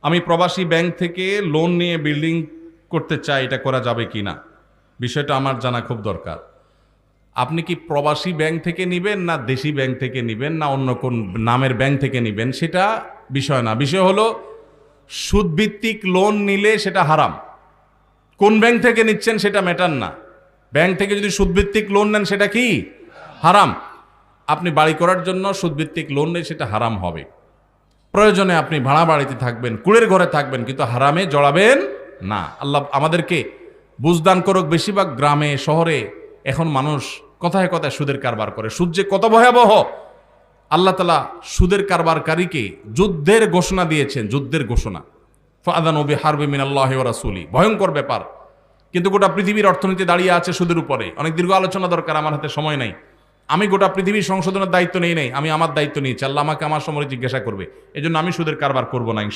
আমি প্রবাসী ব্যাংক থেকে লোন নিয়ে বিল্ডিং করতে চাই, এটা করা যাবে কি না, বিষয়টা আমার জানা খুব দরকার। আপনি কি প্রবাসী ব্যাংক থেকে নেবেন না দেশি ব্যাংক থেকে নেবেন না অন্য কোন নামের ব্যাংক থেকে নেবেন সেটা বিষয় না। বিষয় হলো সুদভিত্তিক লোন নিলে সেটা হারাম। কোন ব্যাংক থেকে নিচ্ছেন সেটা ম্যাটার না। ব্যাংক থেকে যদি সুদভিত্তিক লোন নেন সেটা কি হারাম। আপনি বাড়ি করার জন্য সুদভিত্তিক লোন নেই, সেটা হারাম হবে। প্রয়োজনে আপনি ভাড়া বাড়িতে থাকবেন, কুড়ের ঘরে থাকবেন, কিন্তু হারামে জড়াবেন না। আল্লাহ আমাদেরকে বুঝদান করুক। বেশিরভাগ গ্রামে শহরে এখন মানুষ কথায় কথায় সুদের কারবার করে। সুদ যে কত ভয়াবহ, আল্লাহ তাআলা সুদের কারবারকারীকে যুদ্ধের ঘোষণা দিয়েছেন, যুদ্ধের ঘোষণা। ফাআযানু বিহারবিন মিনাল্লাহি ওয়া রাসূলি, ভয়ঙ্কর ব্যাপার। কিন্তু গোটা পৃথিবীর অর্থনীতি দাঁড়িয়ে আছে সুদের উপরে। অনেক দীর্ঘ আলোচনা দরকার, আমার হাতে সময় নাই। আমি গোটা পৃথিবীর সংশোধনের দায়িত্ব নেই, আমি আমার দায়িত্ব নিয়েছি। আল্লাহ আমাকে আমার সময় জিজ্ঞাসা করবে, এজন্য আমি সুদের কারবার করব না।